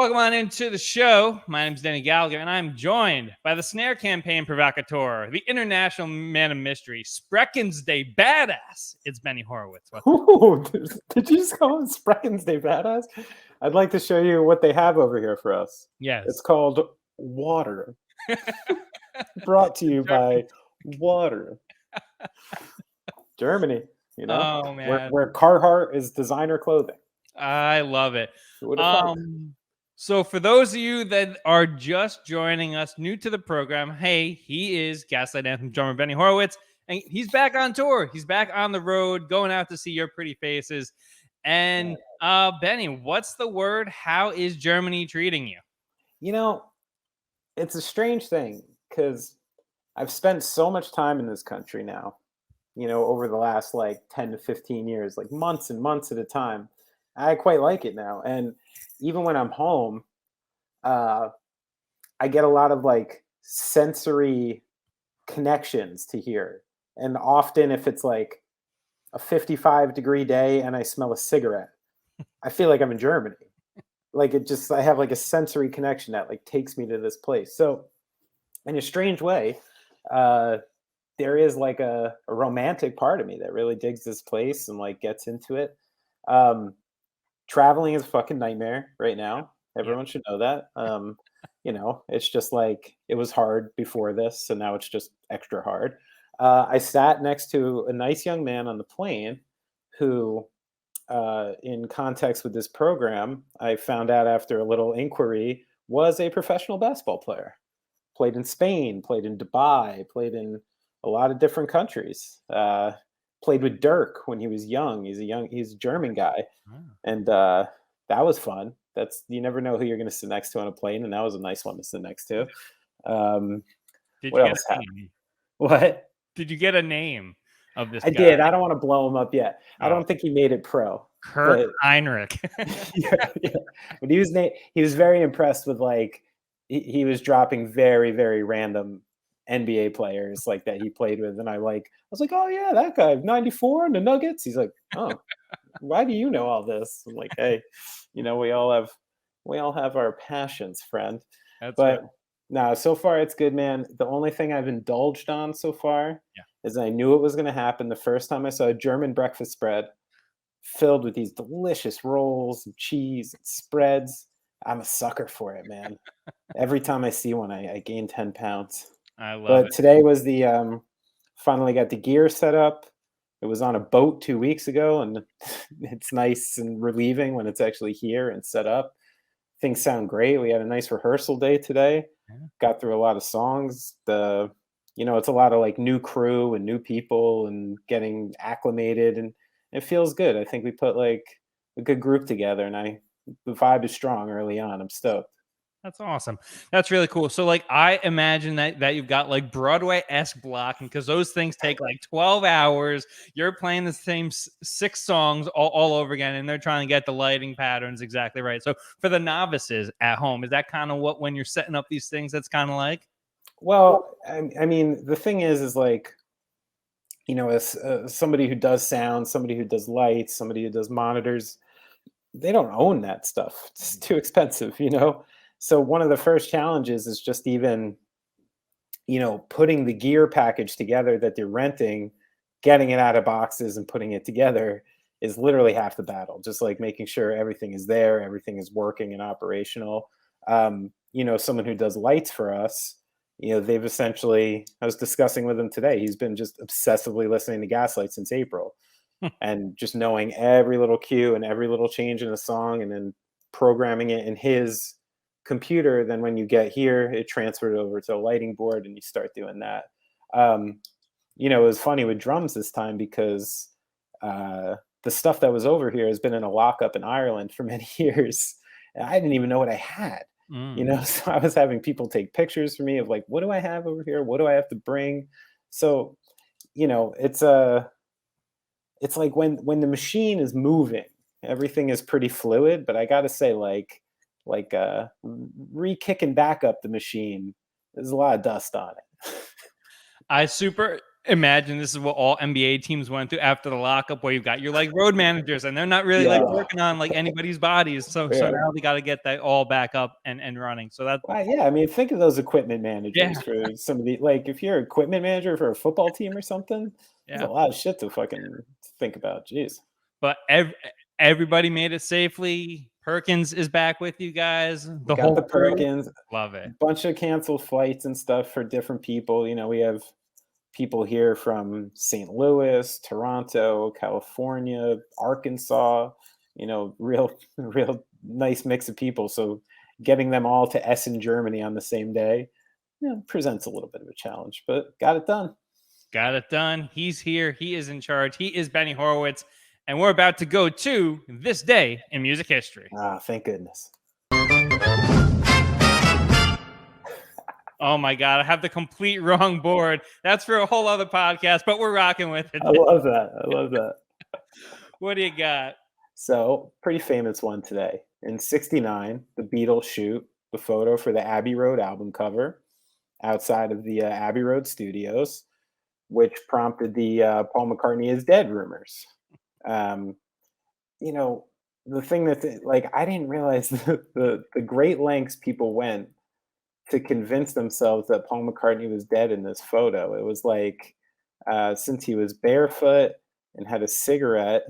Welcome on into the show. My name is Deny Gallagher, and I'm joined by the snare campaign provocateur, the international man of mystery, Spreckens Day Badass. It's Benny Horowitz. Ooh, did you just call him Spreckens Day Badass? I'd like to show you what they have over here for us. Yes. It's called water. Brought to you by water. Germany, you know? Oh, man. Where Carhartt is designer clothing. I love it. Who would have thought? So for those of you that are just joining us, new to the program, hey, he is Gaslight Anthem drummer Benny Horowitz, and he's back on tour. He's back on the road, going out to see your pretty faces. And Benny, what's the word? How is Germany treating you? You know, it's a strange thing because I've spent so much time in this country now, you know, over the last like 10 to 15 years, like months and months at a time. I quite like it now. And even when I'm home, I get a lot of like sensory connections to here. And often if it's like a 55-degree day and I smell a cigarette, I feel like I'm in Germany. Like I have like a sensory connection that like takes me to this place. So in a strange way, there is like a romantic part of me that really digs this place and like gets into it. Traveling is a fucking nightmare right now. Everyone should know that. You know, it's just like it was hard before this, so now it's just extra hard. I sat next to a nice young man on the plane who, in context with this program, I found out after a little inquiry, was a professional basketball player. Played in Spain, played in Dubai, played in a lot of different countries. Played with Dirk when he was young. He's a German guy. And that was fun. You never know who you're going to sit next to on a plane, and that was a nice one to sit next to. What else happened? What? Did you get a name of this guy? Did. I don't want to blow him up yet. I don't think he made it pro. Kurt Heinrich. yeah. But he was very impressed with like he was dropping very, very random NBA players like that he played with, and I was like, oh yeah, that guy, 94 in the Nuggets. He's like, oh, why do you know all this? I'm like, hey, you know, we all have our passions, friend. No, so far it's good, man. The only thing I've indulged on so far is I knew it was going to happen the first time I saw a German breakfast spread filled with these delicious rolls and cheese and spreads. I'm a sucker for it, man. Every time I see one, I gain 10 pounds. I love it. Today was the finally got the gear set up. It was on a boat 2 weeks ago, and it's nice and relieving when it's actually here and set up. Things sound great. We had a nice rehearsal day today. Got through a lot of songs. It's a lot of like new crew and new people and getting acclimated, and it feels good. I think we put like a good group together, and the vibe is strong early on. I'm stoked. That's awesome. That's really cool. So like, I imagine that you've got like Broadway-esque blocking because those things take like 12 hours. You're playing the same 6 songs all over again, and they're trying to get the lighting patterns exactly right. So for the novices at home, is that kind of what, when you're setting up these things, that's kind of like? Well, I mean, the thing is like, you know, as somebody who does sound, somebody who does lights, somebody who does monitors, they don't own that stuff. It's too expensive, you know? So one of the first challenges is just even, you know, putting the gear package together that they're renting, getting it out of boxes and putting it together is literally half the battle. Just like making sure everything is there, everything is working and operational. You know, someone who does lights for us, you know, they've essentially, I was discussing with him today, he's been just obsessively listening to Gaslight since April and just knowing every little cue and every little change in a song and then programming it in his computer. Then when you get here, it transferred over to a lighting board and you start doing that. You know, it was funny with drums this time because the stuff that was over here has been in a lockup in Ireland for many years. And I didn't even know what I had, you know, so I was having people take pictures for me of like, what do I have over here? What do I have to bring? So, you know, it's like when the machine is moving, everything is pretty fluid, but I got to say re-kicking back up the machine, there's a lot of dust on it. I super imagine this is what all NBA teams went through after the lockup, where you've got your like road managers and they're not really like working on like anybody's bodies. So now they got to get that all back up and running. So that's yeah. I mean, think of those equipment managers for some of the, like, if you're an equipment manager for a football team or something, there's a lot of shit to fucking think about. Jeez. But everybody made it safely. Perkins is back with you guys. The whole Perkins. Love it. Bunch of canceled flights and stuff for different people. You know, we have people here from St. Louis, Toronto, California, Arkansas, you know, real nice mix of people. So getting them all to Essen, Germany on the same day, you know, presents a little bit of a challenge, but got it done. Got it done. He's here. He is in charge. He is Benny Horowitz. And we're about to go to this day in music history. Ah, thank goodness. Oh my God, I have the complete wrong board. That's for a whole other podcast, but we're rocking with it. I love that. What do you got? So, pretty famous one today. In '69, the Beatles shoot the photo for the Abbey Road album cover outside of the Abbey Road studios, which prompted the Paul McCartney is dead rumors. You know, the thing that, like, I didn't realize the great lengths people went to convince themselves that Paul McCartney was dead in this photo. It was like, since he was barefoot and had a cigarette,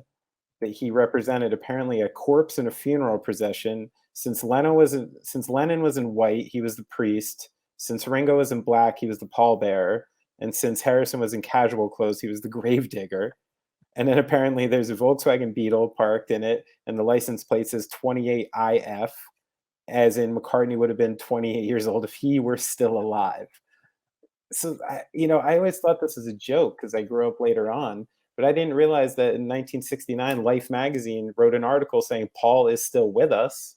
that he represented apparently a corpse in a funeral procession. Since Lennon was in white, he was the priest. Since Ringo was in black, he was the pallbearer. And since Harrison was in casual clothes, he was the gravedigger. And then apparently there's a Volkswagen Beetle parked in it, and the license plate says 28IF, as in McCartney would have been 28 years old if he were still alive. So, I always thought this was a joke because I grew up later on, but I didn't realize that in 1969, Life magazine wrote an article saying Paul is still with us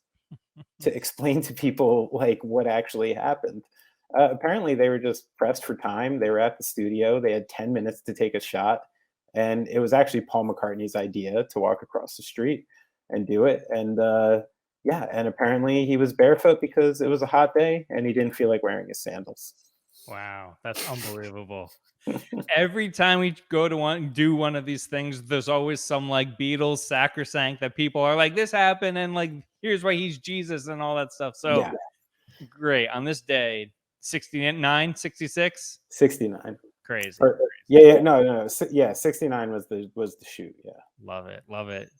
to explain to people like what actually happened. Apparently they were just pressed for time. They were at the studio. They had 10 minutes to take a shot. And it was actually Paul McCartney's idea to walk across the street and do it. And and apparently he was barefoot because it was a hot day and he didn't feel like wearing his sandals. Wow, that's unbelievable. Every time we go to do one of these things, there's always some like Beatles sacrosanct that people are like, this happened, and like, here's why he's Jesus and all that stuff. So great. On this day, 69, 66? 69. Crazy. No. 69 was the shoot. Yeah. Love it.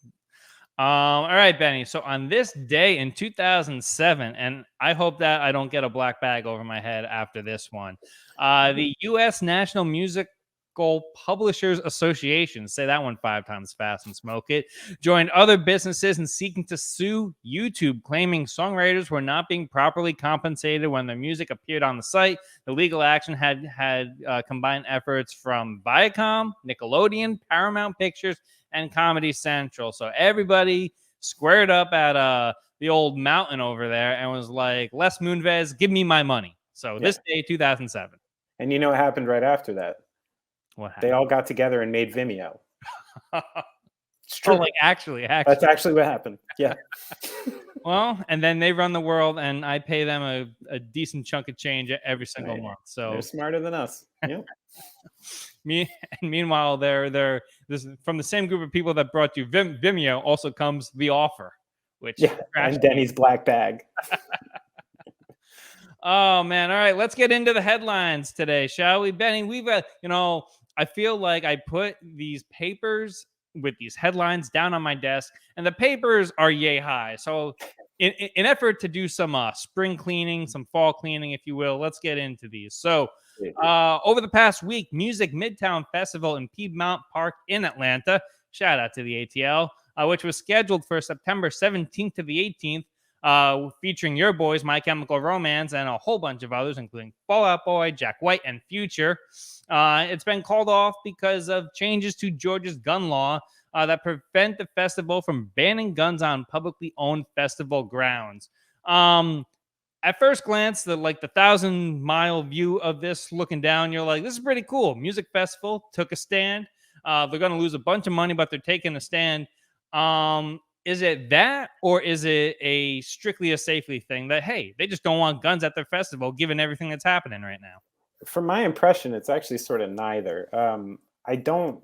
All right, Benny. So on this day in 2007, and I hope that I don't get a black bag over my head after this one, the U.S. National Musical Publishers Association, say that one 5 times fast and smoke it, joined other businesses in seeking to sue YouTube, claiming songwriters were not being properly compensated when their music appeared on the site. The legal action had combined efforts from Viacom, Nickelodeon, Paramount Pictures, and Comedy Central. So everybody squared up at the old mountain over there and was like, Les Moonves, give me my money. So this day, 2007. And you know what happened right after that? What happened? They all got together and made Vimeo. It's true. Oh, like actually. That's actually what happened. Yeah. Well, and then they run the world, and I pay them a decent chunk of change every single month. So they're smarter than us. Yeah. Meanwhile, they're this from the same group of people that brought you Vimeo. Also comes The Offer, which and Denny's Black Bag. Oh man! All right, let's get into the headlines today, shall we, Benny? We've I feel like I put these papers with these headlines down on my desk, and the papers are yay high. So, in effort to do some spring cleaning, some fall cleaning, if you will, let's get into these. So, over the past week, Music Midtown Festival in Piedmont Park in Atlanta, shout out to the ATL, which was scheduled for September 17th to the 18th, featuring your boys, My Chemical Romance, and a whole bunch of others, including Fall Out Boy, Jack White, and Future. It's been called off because of changes to Georgia's gun law that prevent the festival from banning guns on publicly owned festival grounds. At first glance, the 1,000-mile view of this looking down, you're like, this is pretty cool. Music festival took a stand. They're going to lose a bunch of money, but they're taking a stand. Is it that, or is it strictly a safety thing that, hey, they just don't want guns at their festival given everything that's happening right now? from my impression, it's actually sort of neither. I don't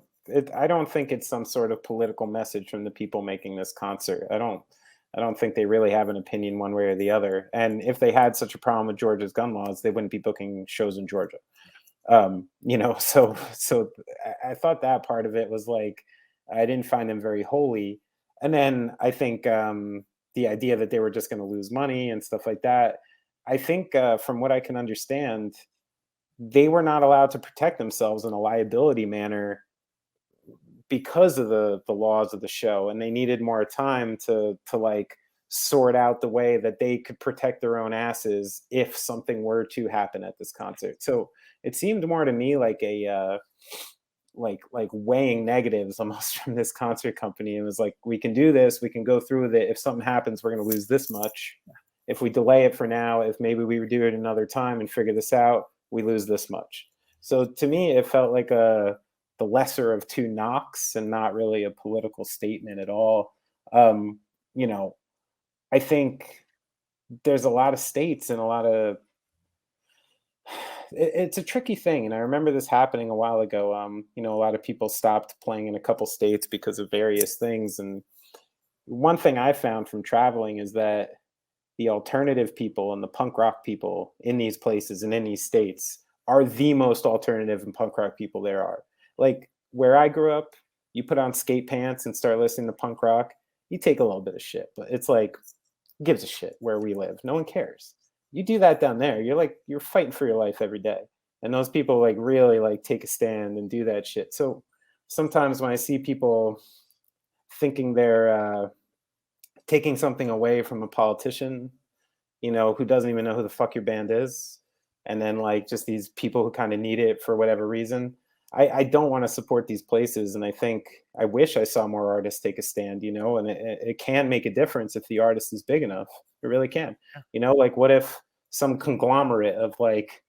think it's some sort of political message from the people making this concert. I don't think they really have an opinion one way or the other. And if they had such a problem with Georgia's gun laws, they wouldn't be booking shows in Georgia. So I thought that part of it was like, I didn't find them very holy. And then I think the idea that they were just going to lose money and stuff like that. I think from what I can understand, they were not allowed to protect themselves in a liability manner because of the laws of the show, and they needed more time to like sort out the way that they could protect their own asses if something were to happen at this concert. So it seemed more to me like a like weighing negatives almost from this concert company. It was like, we can do this, we can go through with it. If something happens, we're going to lose this much. If we delay it for now, if maybe we would do it another time and figure this out, we lose this much. So to me, it felt like the lesser of two knocks and not really a political statement at all. You know, I think there's a lot of states and a lot of it's a tricky thing. And I remember this happening a while ago. A lot of people stopped playing in a couple states because of various things. And one thing I found from traveling is that the alternative people and the punk rock people in these places and in these states are the most alternative and punk rock people there are. Like where I grew up, you put on skate pants and start listening to punk rock, you take a little bit of shit, but it's like, who gives a shit where we live? No one cares. You do that down there, you're fighting for your life every day. And those people like really like take a stand and do that shit. So sometimes when I see people thinking they're taking something away from a politician, who doesn't even know who the fuck your band is, and then like just these people who kind of need it for whatever reason, I don't want to support these places. And I wish I saw more artists take a stand, and it can make a difference if the artist is big enough. It really can. Like what if some conglomerate of like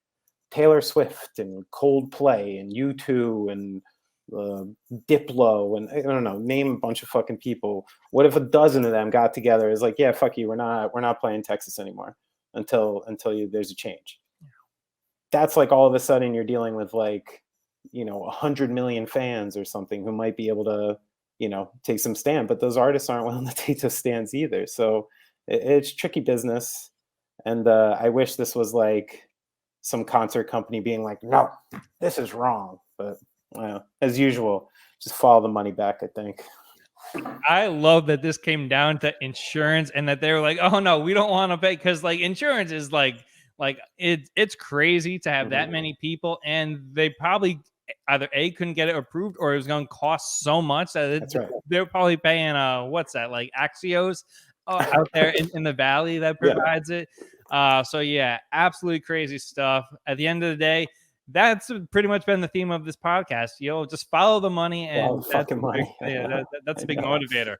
Taylor Swift and Coldplay and U2 and Diplo and I don't know, name a bunch of fucking people. What if a dozen of them got together? Is like, yeah, fuck you, we're not playing Texas anymore until there's a change. That's like all of a sudden you're dealing with like 100 million fans or something who might be able to take some stand, but those artists aren't willing to take those stands either. So it's tricky business. And I wish this was like some concert company being like, no, this is wrong. But as usual, just follow the money back, I think. I love that this came down to insurance and that they were like, oh no, we don't want to pay, because like insurance is like it's crazy to have that many people, and they probably either couldn't get it approved, or it was going to cost so much that they're probably paying what's that, like Axios out there in the valley that provides it. So yeah, absolutely crazy stuff. At the end of the day, that's pretty much been the theme of this podcast. Just follow the money, and that's a big motivator.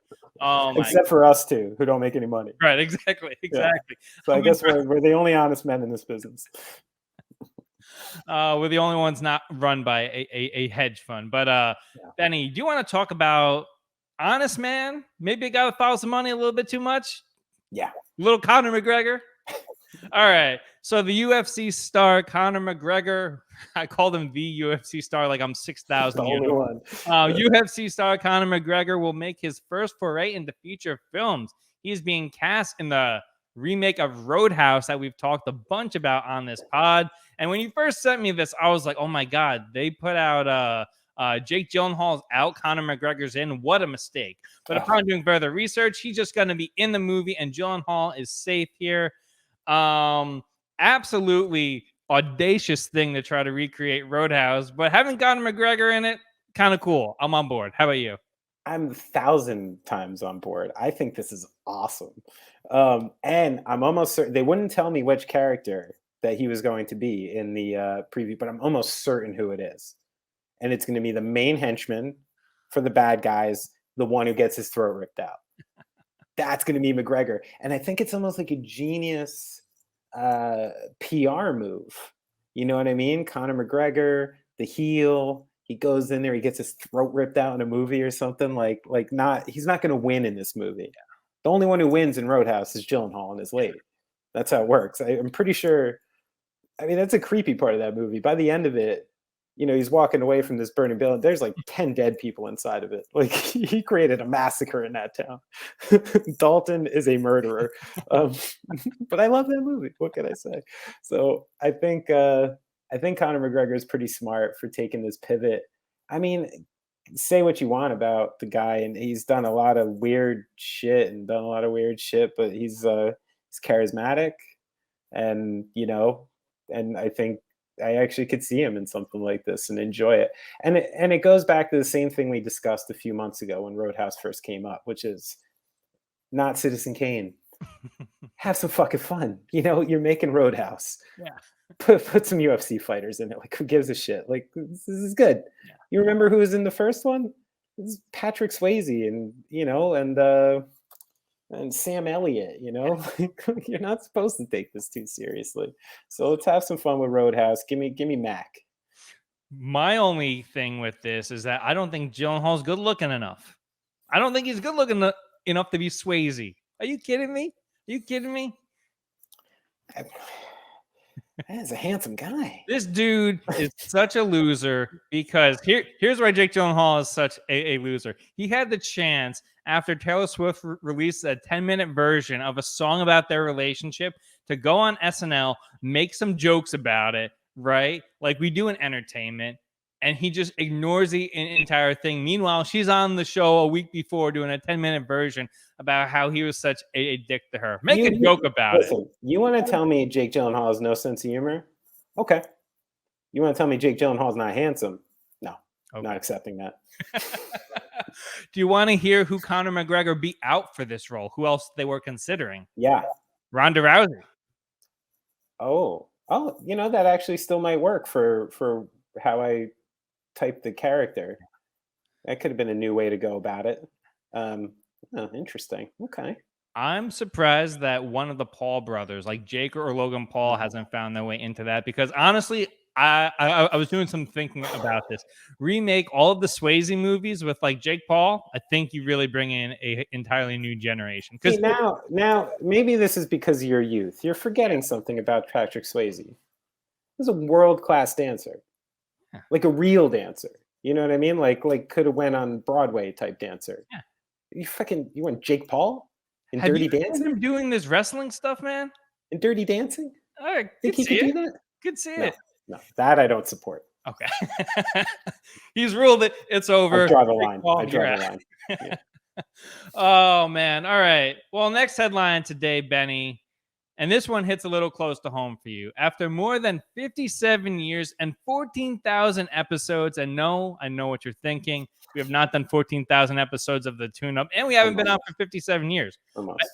Except for us two, who don't make any money. Right? Exactly. Yeah. So I guess we're the only honest men in this business. We're the only ones not run by a hedge fund. But Benny, do you want to talk about honest man? Maybe a guy that follows the money a little bit too much. Yeah. Little Conor McGregor. All right. So the UFC star Conor McGregor, I called him the UFC star like I'm 6,000. UFC star Conor McGregor will make his first foray into feature films. He's being cast in the remake of Road House that we've talked a bunch about on this pod. And when you first sent me this, I was like, oh my God, they put out Jake Gyllenhaal's out, Conor McGregor's in. What a mistake. But upon doing further research, he's just going to be in the movie, and Gyllenhaal is safe here. Absolutely audacious thing to try to recreate Roadhouse, but having Conor McGregor in it, kind of cool. I'm on board. How about you? I'm 1,000 times on board. I think this is awesome. And I'm almost certain they wouldn't tell me which character that he was going to be in the preview, but I'm almost certain who it is. And it's going to be the main henchman for the bad guys, the one who gets his throat ripped out. That's going to be McGregor. And I think it's almost like a genius PR move. You know what I mean? Conor McGregor, the heel, he goes in there, he gets his throat ripped out in a movie or something. He's not going to win in this movie. Yeah. The only one who wins in Roadhouse is Gyllenhaal and his lady. That's how it works. I'm pretty sure I mean, that's a creepy part of that movie. By the end of it, he's walking away from this burning building. There's like 10 dead people inside of it. Like he created a massacre in that town. Dalton is a murderer. Um, but I love that movie. What can I say? So I think Conor McGregor is pretty smart for taking this pivot. I mean, say what you want about the guy, and he's done a lot of weird shit and done a lot of weird shit, but he's charismatic, and and I think I actually could see him in something like this and enjoy it. And it goes back to the same thing we discussed a few months ago when Roadhouse first came up, which is not Citizen Kane. Have some fucking fun. You're making Roadhouse. Yeah. Put some UFC fighters in it. Like, who gives a shit? Like, this is good. Yeah. You remember who was in the first one? This is Patrick Swayze and Sam Elliott. You're not supposed to take this too seriously. So let's have some fun with Roadhouse. Give me Mac. My only thing with this is that I don't think Gyllenhaal's good looking enough. I don't think he's good looking enough to be Swayze. Are you kidding me? That is a handsome guy. This dude is such a loser because here's why Jake Gyllenhaal is such a loser. He had the chance after Taylor Swift released a 10-minute version of a song about their relationship to go on SNL, make some jokes about it, right? Like we do in entertainment. And he just ignores the entire thing. Meanwhile, she's on the show a week before doing a 10-minute version about how he was such a dick to her. Make a joke about it. You want to tell me Jake Gyllenhaal has no sense of humor? Okay. You want to tell me Jake Gyllenhaal is not handsome? No, okay. Not accepting that. Do you want to hear who Conor McGregor beat out for this role? Who else they were considering? Yeah. Ronda Rousey. Oh, that actually still might work for how I type the character. That could have been a new way to go about it. Interesting. Okay. I'm surprised that one of the Paul brothers, like Jake or Logan Paul, hasn't found their way into that, because honestly, I was doing some thinking about this. Remake all of the Swayze movies with like Jake Paul. I think you really bring in a entirely new generation. Because now maybe this is because of your youth. You're forgetting something about Patrick Swayze. He's a world-class dancer. Like a real dancer. You know what I mean? Like could have went on Broadway type dancer. Yeah. You want Jake Paul in Have Dirty you Dancing? Him doing this wrestling stuff, man? In Dirty Dancing? All right, think he could do that? Could see No, it. No, that I don't support. Okay. He's ruled it. It's over. I draw the line. Yeah. Oh man. All right. Well, next headline today, Benny. And this one hits a little close to home for you. After more than 57 years and 14,000 episodes, and no, I know what you're thinking. We have not done 14,000 episodes of the tune-up, and we haven't been out for 57 years.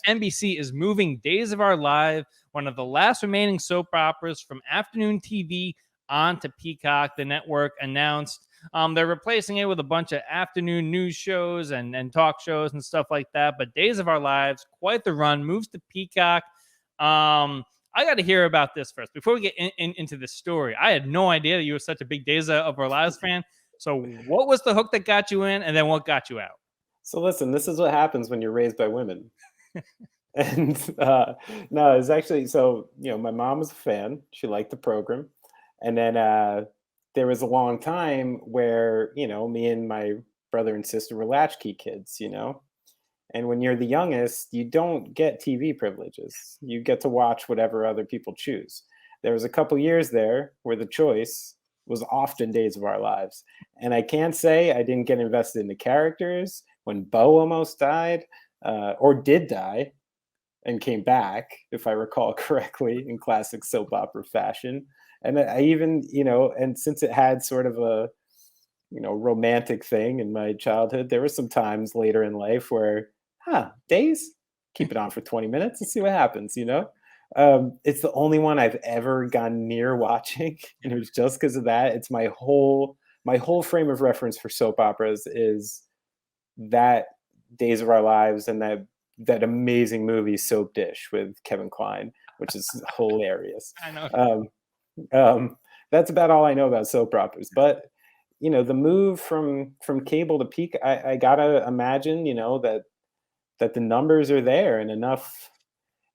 NBC is moving Days of Our Lives, one of the last remaining soap operas, from afternoon TV on to Peacock. The network announced they're replacing it with a bunch of afternoon news shows and talk shows and stuff like that. But Days of Our Lives, quite the run, moves to Peacock. I got to hear about this first before we get into this story. I had no idea that you were such a big Days of Our Lives fan. So what was the hook that got you in, and then what got you out? So listen, this is what happens when you're raised by women. And no, it's actually, so, my mom was a fan. She liked the program. And then there was a long time where, me and my brother and sister were latchkey kids, And when you're the youngest, you don't get TV privileges. You get to watch whatever other people choose. There was a couple years there where the choice was often Days of Our Lives. And I can't say I didn't get invested in the characters. When Bo almost died, or did die, and came back, if I recall correctly, in classic soap opera fashion. And I even, and since it had sort of a, romantic thing in my childhood, there were some times later in life where, Days? Keep it on for 20 minutes and see what happens, It's the only one I've ever gone near watching, and it was just because of that. It's my whole frame of reference for soap operas is that Days of Our Lives and that amazing movie Soap Dish with Kevin Kline, which is hilarious. I know. That's about all I know about soap operas. But the move from cable to peak, I gotta imagine, that the numbers are there and enough.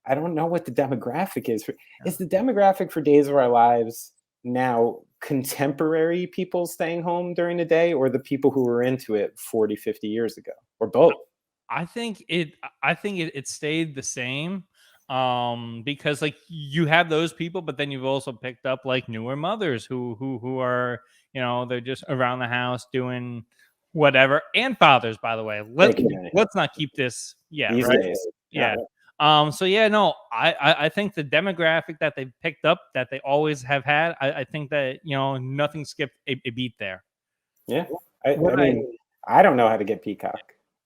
I don't know what the demographic is. Is the demographic for Days of Our Lives now contemporary people staying home during the day, or the people who were into it 40, 50 years ago, or both? I think it stayed the same, because like you have those people, but then you've also picked up like newer mothers who are, they're just around the house doing whatever, and fathers, by the way. Let's not keep this, yeah, These right, days. yeah. So yeah, no, I think the demographic that they picked up, that they always have had, I think that nothing skipped a beat there. Yeah. I What I mean, I don't know how to get Peacock.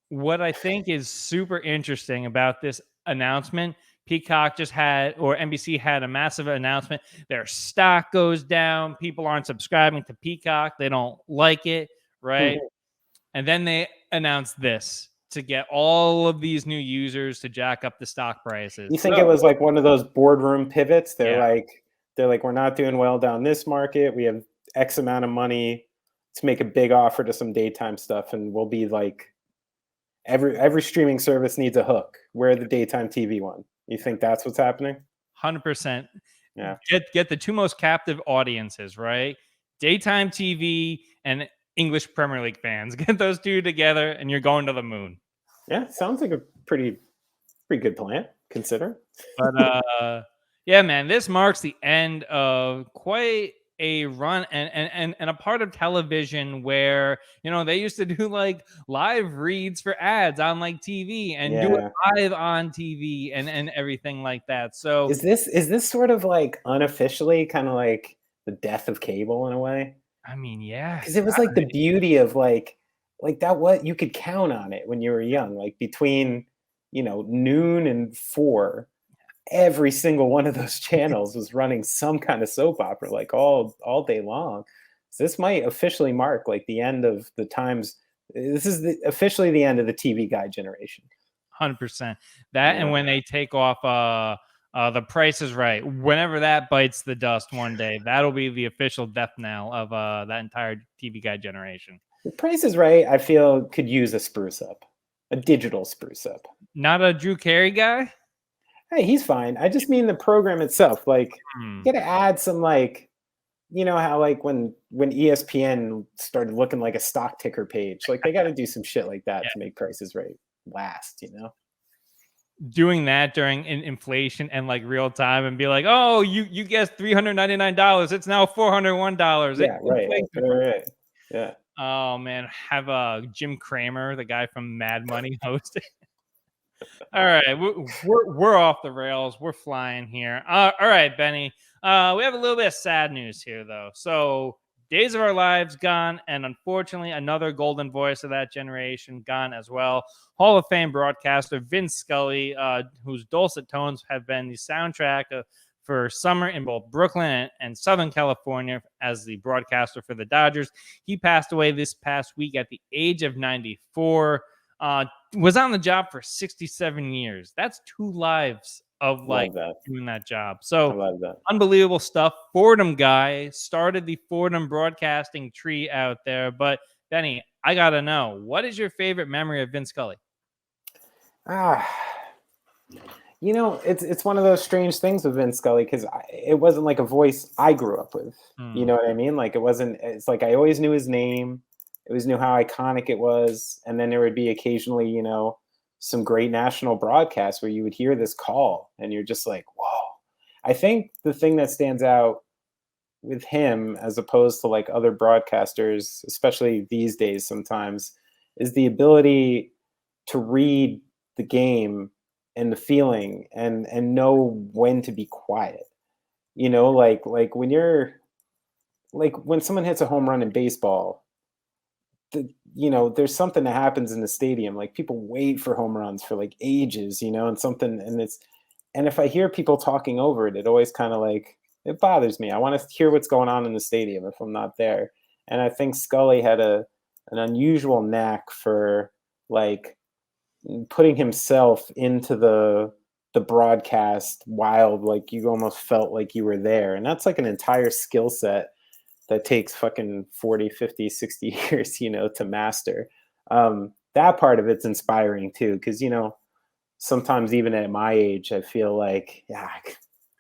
What I think is super interesting about this announcement, Peacock just had, or NBC had a massive announcement. Their stock goes down. People aren't subscribing to Peacock. They don't like it, right? And then they announced this to get all of these new users to jack up the stock prices. You think it was like one of those boardroom pivots? They're Yeah. like, we're not doing well down this market. We have X amount of money to make a big offer to some daytime stuff, and we'll be like, every streaming service needs a hook. We're the daytime TV one. You think that's what's happening? 100%. Yeah. Get the two most captive audiences, right? Daytime TV and English Premier League fans. Get those two together, and you're going to the moon. Yeah, sounds like a pretty good plan, consider. But yeah, man, this marks the end of quite a run and a part of television where they used to do like live reads for ads on like TV and do it live on TV and everything like that. So is this sort of like unofficially kind of like the death of cable in a way? I mean, yeah, because it was like the beauty of like that, what you could count on it when you were young, like between noon and 4, every single one of those channels was running some kind of soap opera like all day long. So this might officially mark like the end of the times. This is officially the end of the TV guide generation. 100%. That, and when they take off The Price is Right, whenever that bites the dust one day, that'll be the official death knell of that entire TV guide generation. The Price is Right, I feel, could use a spruce up, a digital spruce up. Not a Drew Carey guy? Hey, he's fine. I just mean the program itself. Like, you got to add some, like, how like when ESPN started looking like a stock ticker page, like they got to do some shit like that to make Price is Right last. Doing that during inflation and like real time and be like, oh, you guessed $399. It's now $401. Yeah, right. Yeah. Oh man, have Jim Cramer, the guy from Mad Money, hosting. All right, we're off the rails. We're flying here. All right, Benny. We have a little bit of sad news here, though. So, Days of Our Lives gone, and unfortunately, another golden voice of that generation gone as well. Hall of Fame broadcaster Vince Scully, whose dulcet tones have been the soundtrack for summer in both Brooklyn and Southern California as the broadcaster for the Dodgers. He passed away this past week at the age of 94. Was on the job for 67 years. That's 2 lives of like doing that job. So I love that. Unbelievable stuff. Fordham guy, started the Fordham broadcasting tree out there. But Benny, I gotta know, what is your favorite memory of Vince Scully? It's one of those strange things with Vince Scully, because it wasn't like a voice I grew up with. You know what I mean? Like it's like I always knew his name. I always knew how iconic it was. And then there would be occasionally, some great national broadcasts where you would hear this call and you're just like, whoa. I think the thing that stands out with him as opposed to like other broadcasters, especially these days sometimes, is the ability to read the game and the feeling and know when to be quiet. Like when you're like when someone hits a home run in baseball, there's something that happens in the stadium. Like people wait for home runs for like ages, and if I hear people talking over it, it always kind of like, it bothers me. I want to hear what's going on in the stadium if I'm not there. And I think Scully had an unusual knack for like putting himself into the broadcast wild, like you almost felt like you were there. And that's like an entire skill set that takes fucking 40, 50, 60 years, to master. That part of it's inspiring too. Cause sometimes even at my age, I feel like, yeah,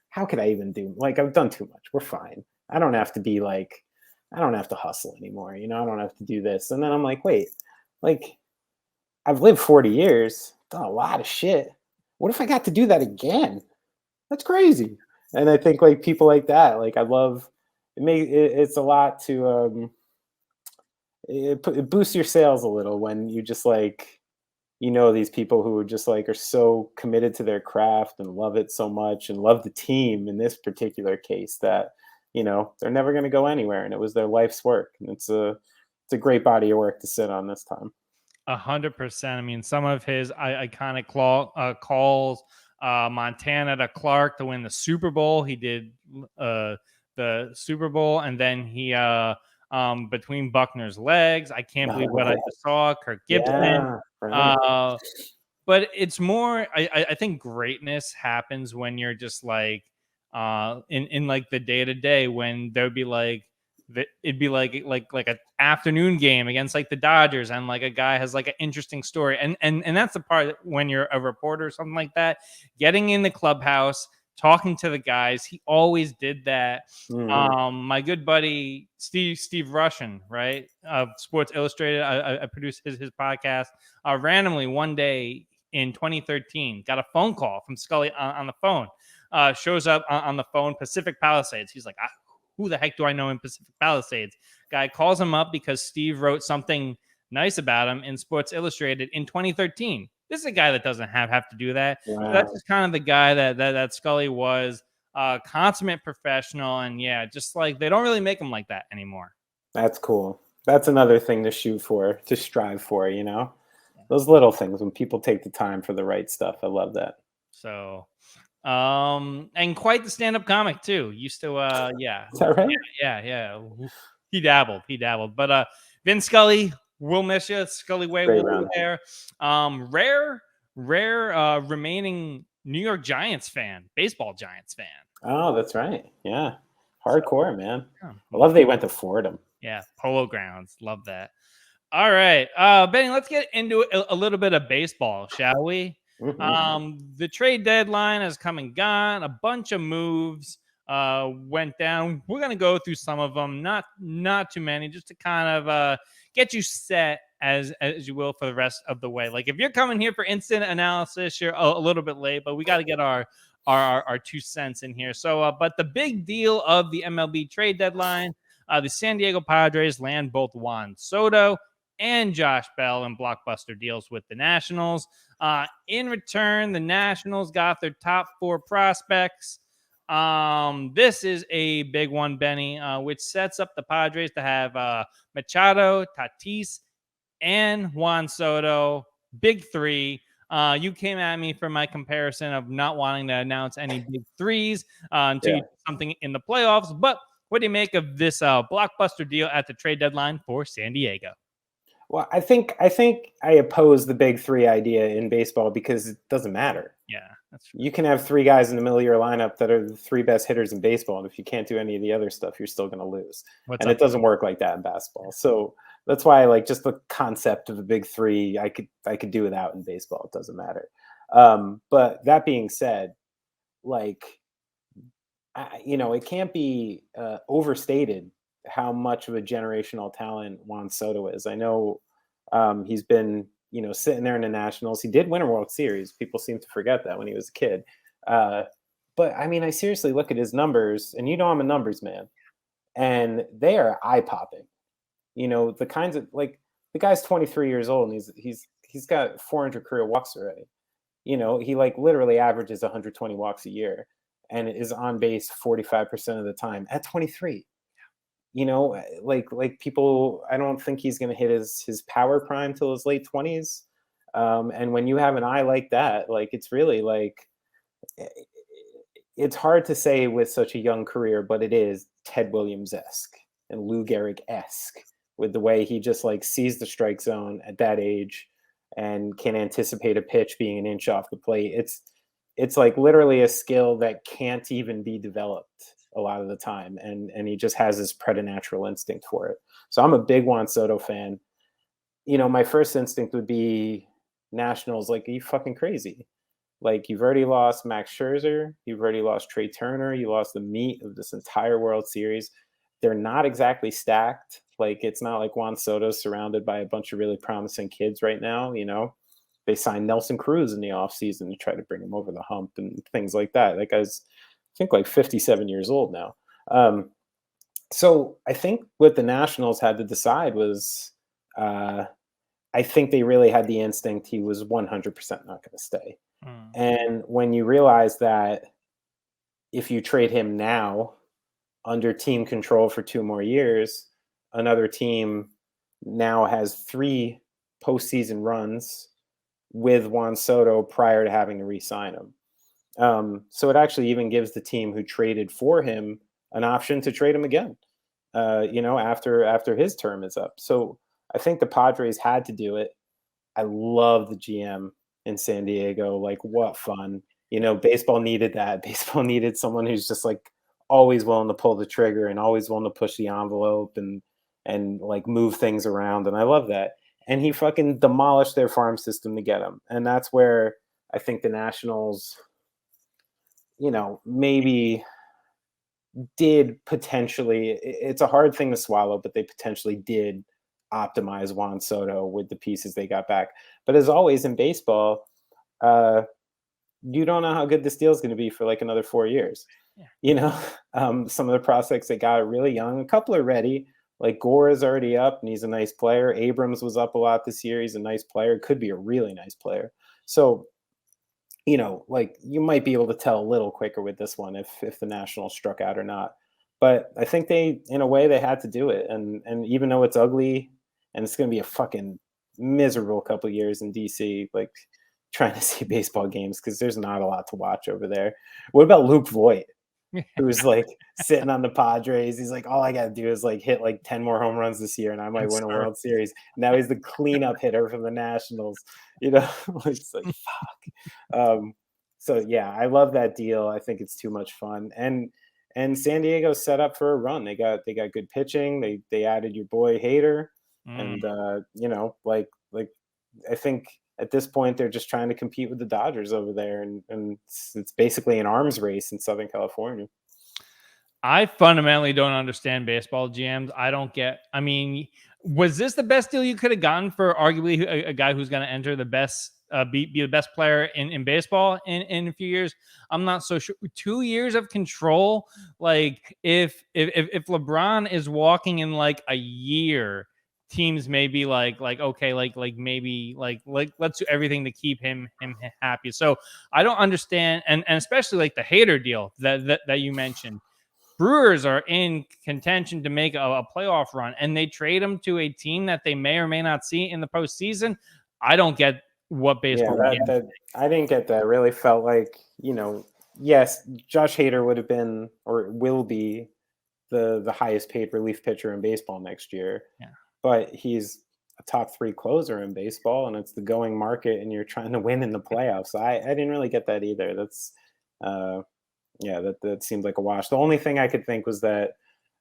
how could I even do, like, I've done too much. We're fine. I don't have to be like, I don't have to hustle anymore. You know, I don't have to do this. And then I'm like, wait, like, I've lived 40 years, done a lot of shit. What if I got to do that again? That's crazy. And I think like people like that, like I love it. It's a lot to it boosts your sales a little when you just like, you know, these people who are just like are so committed to their craft and love it so much and love the team in this particular case that, you know, they're never going to go anywhere, and it was their life's work, and it's a great body of work to sit on this time. 100%. I mean, some of his iconic calls, Montana to Clark to win the Super Bowl. He did the Super Bowl, and then he between Buckner's legs. I can't believe what I just saw. Kirk Gibson. Yeah, right. But it's more. I think greatness happens when you're just like in like the day to day, when there'd be like it'd be like an afternoon game against like the Dodgers, and like a guy has like an interesting story, and that's the part when you're a reporter or something like that, getting in the clubhouse, talking to the guys. He always did that. My good buddy Steve Russian, right, Sports Illustrated. I produced his podcast. Randomly one day in 2013, got a phone call from Scully on the phone. Shows up on the phone, Pacific Palisades. He's like, who the heck do I know in Pacific Palisades? Guy calls him up because Steve wrote something nice about him in Sports Illustrated in 2013. This is a guy that doesn't have to do that. Wow. So that's just kind of the guy that Scully was, consummate professional. And yeah, just like they don't really make him like that anymore. That's cool. That's another thing to shoot for, to strive for, you know? Those little things when people take the time for the right stuff. I love that. So, and quite the stand-up comic too. Used to, yeah. Is that right? Yeah. He dabbled. But Vin Scully, we'll miss you. Scully Way will be there. Rare remaining New York Giants fan, baseball Giants fan. Oh, that's right. Yeah. Hardcore, man. I love they went to Fordham. Yeah, Polo Grounds. Love that. All right. Benny, let's get into a little bit of baseball, shall we? The trade deadline has come and gone. A bunch of moves went down. We're going to go through some of them, not too many, just to kind of get you set as you will for the rest of the way. Like if you're coming here for instant analysis, you're a little bit late, but we got to get our 2 cents in here. So, but the big deal of the MLB trade deadline, the San Diego Padres land both Juan Soto and Josh Bell in blockbuster deals with the Nationals. In return, the Nationals got their top 4 prospects. This is a big one, Benny, which sets up the Padres to have Machado, Tatis, and Juan Soto. Big 3. You came at me for my comparison of not wanting to announce any big 3s until you do something in the playoffs. But what do you make of this blockbuster deal at the trade deadline for San Diego? Well, I think I oppose the big 3 idea in baseball because it doesn't matter. Yeah, that's true. You can have 3 guys in the middle of your lineup that are the 3 best hitters in baseball, and if you can't do any of the other stuff, you're still going to lose. It doesn't work like that in basketball. So that's why I like just the concept of the big 3. I could do without in baseball. It doesn't matter. But that being said, like, it can't be overstated how much of a generational talent Juan Soto is. I know he's been, sitting there in the Nationals. He did win a World Series. People seem to forget that when he was a kid. But I mean, I seriously look at his numbers, and I'm a numbers man, and they are eye-popping. The kinds of, like, the guy's 23 years old, and he's got 400 career walks already. He like literally averages 120 walks a year and is on base 45% of the time at 23. Like people, I don't think he's going to hit his power prime till his late 20s. And when you have an eye like that, like, it's really like, it's hard to say with such a young career, but it is Ted Williams-esque and Lou Gehrig-esque with the way he just like sees the strike zone at that age and can anticipate a pitch being an inch off the plate. It's like literally a skill that can't even be developed a lot of the time, and he just has this preternatural instinct for it. So I'm a big Juan Soto fan. My first instinct would be Nationals. Like, are you fucking crazy? Like, you've already lost Max Scherzer, you've already lost Trey Turner, you lost the meat of this entire World Series. They're not exactly stacked. Like, it's not like Juan Soto's surrounded by a bunch of really promising kids right now, you know? They signed Nelson Cruz in the offseason to try to bring him over the hump and things like that. That guy's, I think, like 57 years old now. So I think what the Nationals had to decide was, uh, I think they really had the instinct he was 100% not going to stay. Mm. And when you realize that if you trade him now under team control for 2 more years, another team now has 3 postseason runs with Juan Soto prior to having to re-sign him. So it actually even gives the team who traded for him an option to trade him again, after his term is up. So I think the Padres had to do it. I love the GM in San Diego. Like, what fun. Baseball needed that. Baseball needed someone who's just like always willing to pull the trigger and always willing to push the envelope and like move things around. And I love that. And he fucking demolished their farm system to get him. And that's where I think the Nationals, maybe did potentially, it's a hard thing to swallow, but they potentially did optimize Juan Soto with the pieces they got back. But as always in baseball, you don't know how good this deal is going to be for like another 4 years. Yeah. Some of the prospects they got are really young. A couple are ready. Like Gore is already up and he's a nice player. Abrams was up a lot this year. He's a nice player. Could be a really nice player. So, like you might be able to tell a little quicker with this one if the Nationals struck out or not. But I think they, in a way, they had to do it. And even though it's ugly and it's going to be a fucking miserable couple of years in DC, like trying to see baseball games because there's not a lot to watch over there. What about Luke Voigt, who's like sitting on the Padres? He's like, all I got to do is like hit like 10 more home runs this year and I might win a World Series. Now he's the cleanup hitter from the Nationals. It's like, fuck. So yeah, I love that deal. I think it's too much fun. And San Diego set up for a run. They got good pitching. They added your boy Hader. And like I think at this point they're just trying to compete with the Dodgers over there, and it's basically an arms race in Southern California. I fundamentally don't understand baseball GMs. I don't get. I mean, was this the best deal you could have gotten for arguably a guy who's going to enter the best, be the best player in baseball in a few years? I'm not so sure. 2 years of control. Like if LeBron is walking in like a year, teams may be like okay, like maybe like let's do everything to keep him happy. So I don't understand, and especially like the Hader deal that you mentioned. Brewers are in contention to make a playoff run, and they trade him to a team that they may or may not see in the postseason. I don't get what baseball. Yeah, I didn't get that. It really felt like, yes, Josh Hader would have been or will be the highest paid relief pitcher in baseball next year. Yeah. But he's a top 3 closer in baseball, and it's the going market, and you're trying to win in the playoffs. I didn't really get that either. That's that seemed like a wash. The only thing I could think was that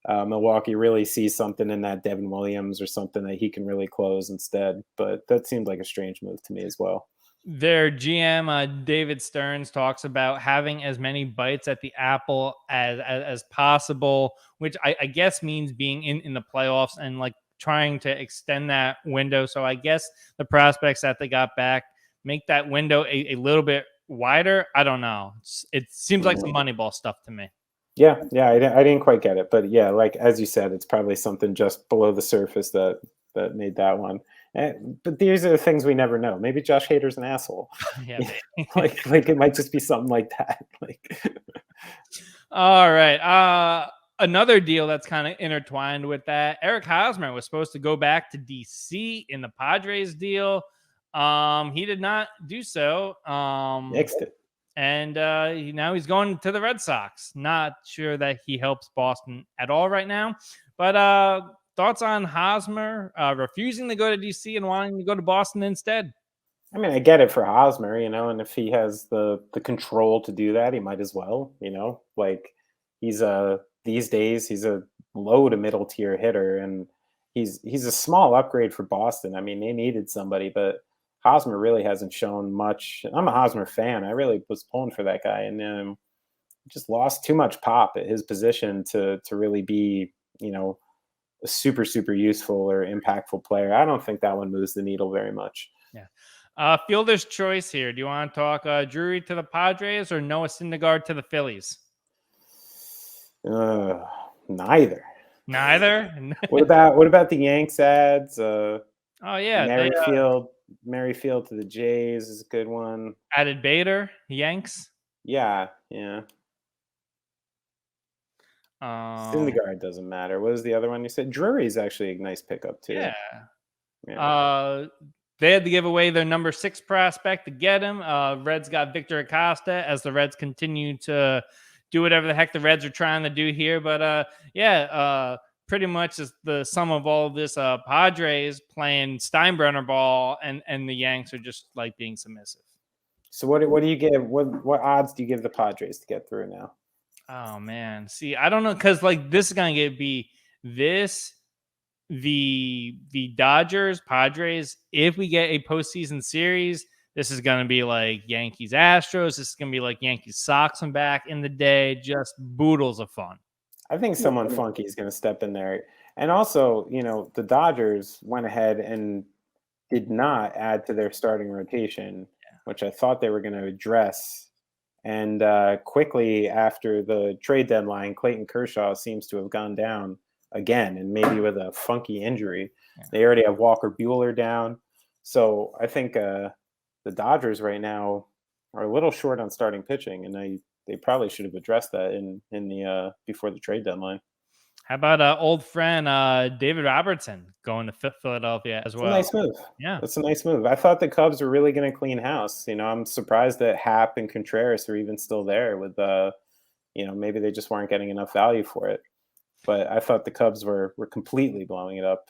Milwaukee really sees something in that Devin Williams or something that he can really close instead. But that seemed like a strange move to me as well. Their GM, David Stearns, talks about having as many bites at the apple as possible, which I guess means being in the playoffs and like trying to extend that window. So I guess the prospects that they got back make that window a little bit wider. I don't know. It seems like some Moneyball stuff to me. Yeah, I didn't quite get it, but yeah, like as you said, it's probably something just below the surface that made that one. But these are the things we never know. Maybe Josh Hader's an asshole. Yeah, like it might just be something like that. Like, all right. Another deal that's kind of intertwined with that. Eric Hosmer was supposed to go back to DC in the Padres deal. He did not do so. Next it. And now he's going to the Red Sox. Not sure that he helps Boston at all right now. But thoughts on Hosmer refusing to go to DC and wanting to go to Boston instead? I mean, I get it for Hosmer, and if he has the control to do that, he might as well, like he's these days he's a low to middle tier hitter, and he's a small upgrade for Boston. I mean, they needed somebody, but Hosmer really hasn't shown much. I'm a Hosmer fan. I really was pulling for that guy, and just lost too much pop at his position to really be, a super, super useful or impactful player. I don't think that one moves the needle very much. Yeah. Fielder's choice here. Do you want to talk Drury to the Padres or Noah Syndergaard to the Phillies? Neither. Neither. What about the Yanks ads? Oh yeah, Merrifield to the Jays is a good one. Added Bader, Yanks. Yeah. Syndergaard doesn't matter. What was the other one you said? Drury's actually a nice pickup too. Yeah. They had to give away their number 6 prospect to get him. Reds got Victor Acosta as the Reds continue to do whatever the heck the Reds are trying to do here. But pretty much is the sum of all of this. Padres playing Steinbrenner ball, and the Yanks are just like being submissive. So what do you give? What odds do you give the Padres to get through now? Oh man, see, I don't know, because like this is gonna be this. The Dodgers, Padres, if we get a postseason series, this is going to be like Yankees, Astros. This is going to be like Yankees, Sox from back in the day. Just boodles of fun. I think someone funky is going to step in there. And also, the Dodgers went ahead and did not add to their starting rotation, which I thought they were going to address. And quickly after the trade deadline, Clayton Kershaw seems to have gone down again, and maybe with a funky injury. They already have Walker Buehler down. So I think the Dodgers right now are a little short on starting pitching, and they probably should have addressed that in the before the trade deadline. How about old friend David Robertson going to Philadelphia as well? It's a nice move. Yeah, that's a nice move. I thought the Cubs were really going to clean house. I'm surprised that Happ and Contreras are even still there with maybe they just weren't getting enough value for it. But I thought the Cubs were completely blowing it up.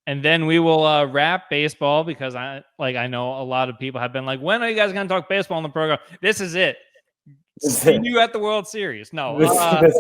And then we will wrap baseball, because I know a lot of people have been like, when are you guys going to talk baseball on the program? This is it. See you at the World Series. No. This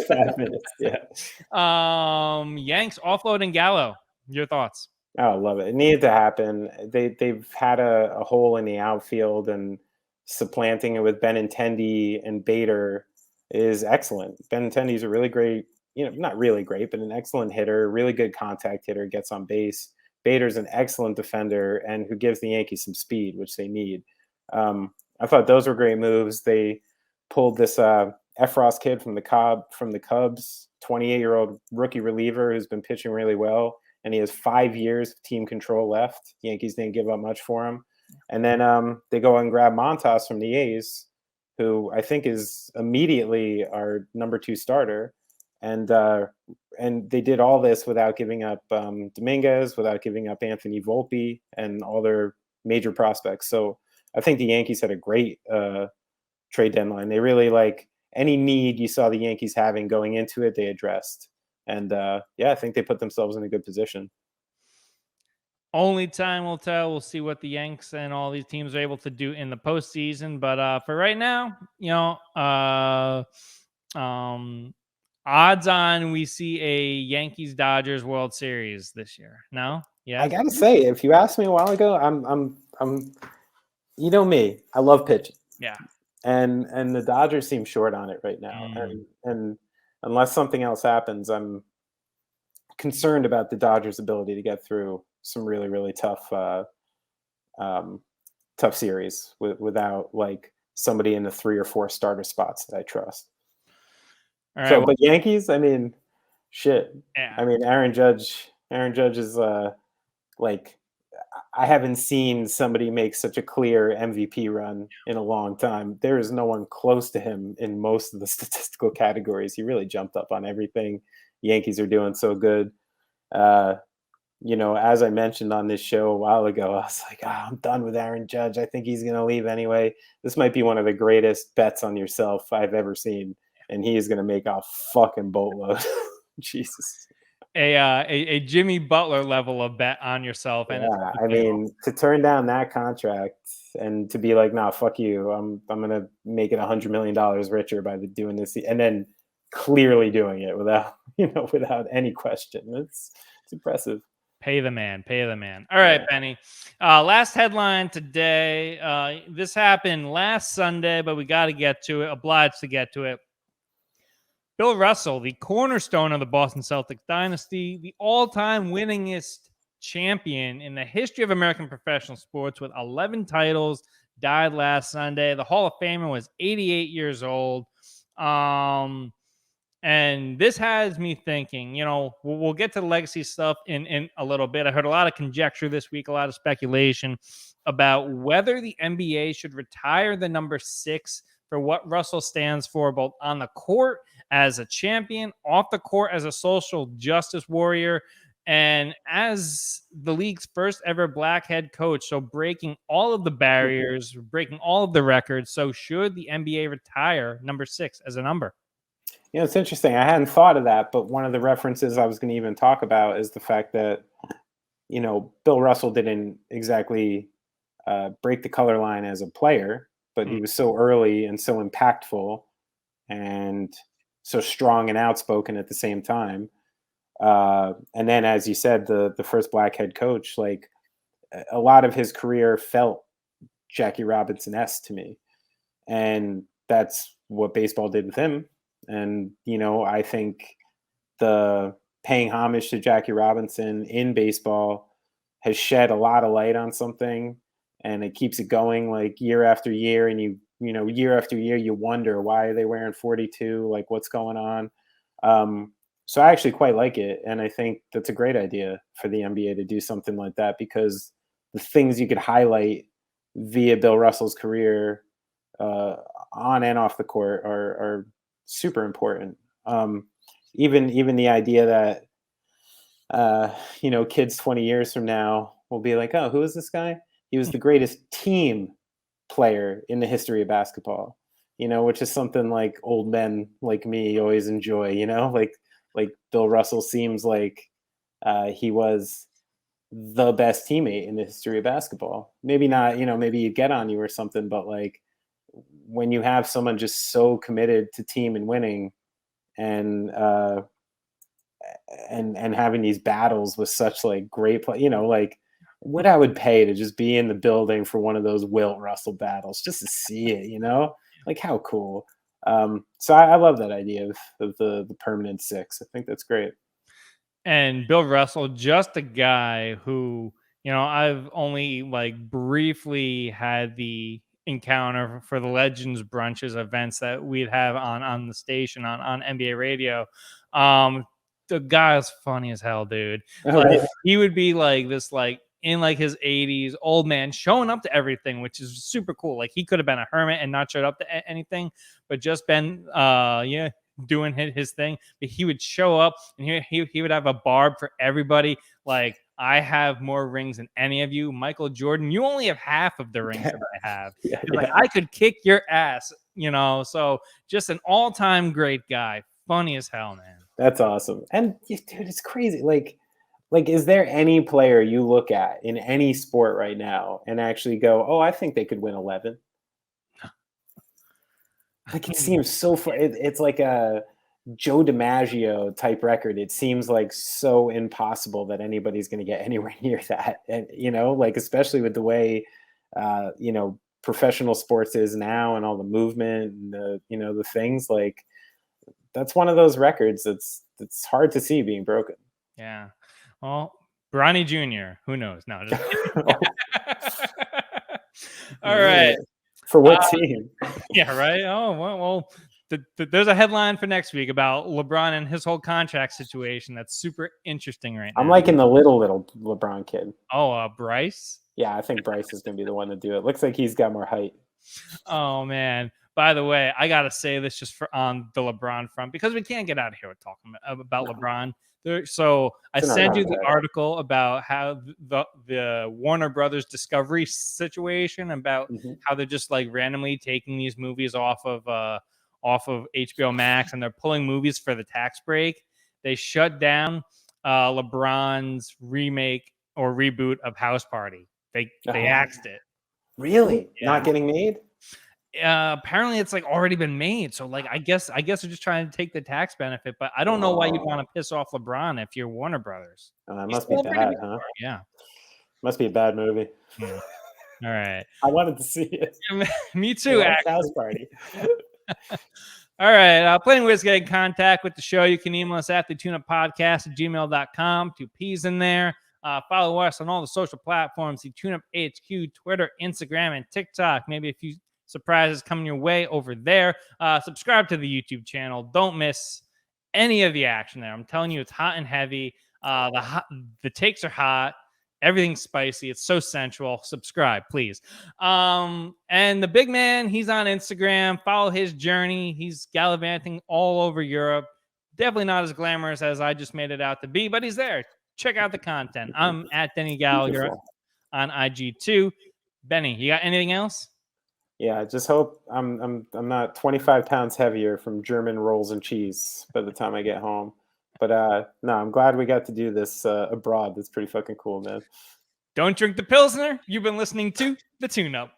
5 minutes, yeah. Yanks offloading Gallo. Your thoughts? Oh, I love it. It needed to happen. They've had a hole in the outfield, and supplanting it with Benintendi and Bader is excellent. Benintendi's a really great, not really great, but an excellent hitter, really good contact hitter, gets on base. Bader's an excellent defender and who gives the Yankees some speed, which they need. I thought those were great moves. They pulled this Efros kid from the Cubs, 28-year-old rookie reliever who's been pitching really well, and he has 5 years of team control left. The Yankees didn't give up much for him. And then they go and grab Montas from the A's, who I think is immediately our number 2 starter. And they did all this without giving up Dominguez, without giving up Anthony Volpe and all their major prospects. So I think the Yankees had a great trade deadline. They really, like, any need you saw the Yankees having going into it, they addressed. And I think they put themselves in a good position. Only time will tell. We'll see what the Yanks and all these teams are able to do in the postseason. But for right now, odds on we see a Yankees-Dodgers World Series this year. No? Yeah. I gotta say, if you asked me a while ago, I'm me, I love pitching. Yeah. And the Dodgers seem short on it right now. And unless something else happens, I'm concerned about the Dodgers' ability to get through some really, really tough series without like somebody in the 3 or 4 starter spots that I trust. All right, but Yankees, I mean, shit. Yeah. I mean, Aaron Judge is like, I haven't seen somebody make such a clear MVP run in a long time. There is no one close to him in most of the statistical categories. He really jumped up on everything. Yankees are doing so good. As I mentioned on this show a while ago, I was like, I'm done with Aaron Judge. I think he's going to leave anyway. This might be one of the greatest bets on yourself I've ever seen. And he is going to make a fucking boatload. Jesus. A Jimmy Butler level of bet on yourself. And I mean, to turn down that contract and to be like, nah, fuck you. I'm going to make it $100 million richer by doing this. And then clearly doing it without any question. It's impressive. Pay the man. Pay the man. All right, Benny. Last headline today. This happened last Sunday, but we got to get to it. Obliged to get to it. Bill Russell, the cornerstone of the Boston Celtics dynasty, the all-time winningest champion in the history of American professional sports with 11 titles, died last Sunday. The Hall of Famer was 88 years old. And this has me thinking, we'll get to the legacy stuff in a little bit. I heard a lot of conjecture this week, a lot of speculation about whether the NBA should retire the number 6 for what Russell stands for, both on the court as a champion, off the court as a social justice warrior, and as the league's first ever black head coach. So breaking all of the barriers, breaking all of the records. So should the NBA retire number 6 as a number? It's interesting. I hadn't thought of that, but one of the references I was going to even talk about is the fact that, Bill Russell didn't exactly break the color line as a player, but he was so early and so impactful and so strong and outspoken at the same time. And then, as you said, the first black head coach, like a lot of his career felt Jackie Robinson-esque to me. And that's what baseball did with him. And, I think the paying homage to Jackie Robinson in baseball has shed a lot of light on something, and it keeps it going like year after year. And year after year, you wonder, why are they wearing 42? Like, what's going on? So I actually quite like it. And I think that's a great idea for the NBA to do something like that, because the things you could highlight via Bill Russell's career on and off the court are super important. Even the idea that kids 20 years from now will be like, oh, who is this guy? He was the greatest team player in the history of basketball, which is something like old men like me always enjoy. Like Bill Russell seems like he was the best teammate in the history of basketball. Maybe not, maybe he'd get on you or something, but like, when you have someone just so committed to team and winning and having these battles with such like great play, like what I would pay to just be in the building for one of those Wilt Russell battles, just to see it, like how cool. So I love that idea of the permanent 6. I think that's great. And Bill Russell, just a guy who, I've only like briefly had the encounter for the Legends brunches events that we'd have on the station on NBA radio. The guy's funny as hell, dude. Like, he would be like this, like in like his 80s, old man showing up to everything, which is super cool. Like, he could have been a hermit and not showed up to anything, but just been doing his thing. But he would show up and he would have a barb for everybody. Like, I have more rings than any of you. Michael Jordan, you only have half of the rings that I have. Like, I could kick your ass, So just an all-time great guy. Funny as hell, man. That's awesome. And dude, it's crazy. Like, is there any player you look at in any sport right now and actually go, oh, I think they could win 11? Like, it seems so far. It's like a Joe DiMaggio type record. It seems like so impossible that anybody's going to get anywhere near that. And, like, especially with the way, professional sports is now and all the movement and the things, like, that's one of those records that's hard to see being broken. Yeah. Well, Bronny Jr., who knows? No. Just all right. For what team? Yeah, right. Oh, well, there's a headline for next week about LeBron and his whole contract situation. That's super interesting right now. I'm liking the little LeBron kid. Oh, Bryce? Yeah, I think Bryce is going to be the one to do it. Looks like he's got more height. Oh, man. By the way, I got to say this just on the LeBron front, because we can't get out of here with talking about LeBron. So I sent you the article about how the Warner Brothers Discovery situation, about how they're just like randomly taking these movies off of HBO Max, and they're pulling movies for the tax break. They shut down LeBron's remake or reboot of House Party. They axed it. Really? Yeah. Not getting made? Apparently it's like already been made. So like I guess they're just trying to take the tax benefit, but I don't know why you'd want to piss off LeBron if you're Warner Brothers. It He's must be celebrating bad, huh? Yeah. Must be a bad movie. Yeah. All right. I wanted to see it. Me too, actually. House Party. All right. Plain Wiz, get in contact with the show. You can email us at thetuneuppodcast@gmail.com. 2 P's in there. Follow us on all the social platforms, the TuneUp HQ, Twitter, Instagram, and TikTok. Maybe a few surprises coming your way over there. Subscribe to the YouTube channel. Don't miss any of the action there. I'm telling you, it's hot and heavy. The takes are hot. Everything's spicy. It's so sensual. Subscribe, please. And the big man, he's on Instagram. Follow his journey. He's gallivanting all over Europe. Definitely not as glamorous as I just made it out to be, but he's there. Check out the content. I'm at Denny Gallagher on IG too. Benny, you got anything else? Yeah, I just hope I'm not 25 pounds heavier from German rolls and cheese by the time I get home. But no, I'm glad we got to do this abroad. That's pretty fucking cool, man. Don't drink the Pilsner. You've been listening to The Tune Up.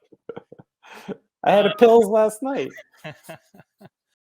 I had a pills last night.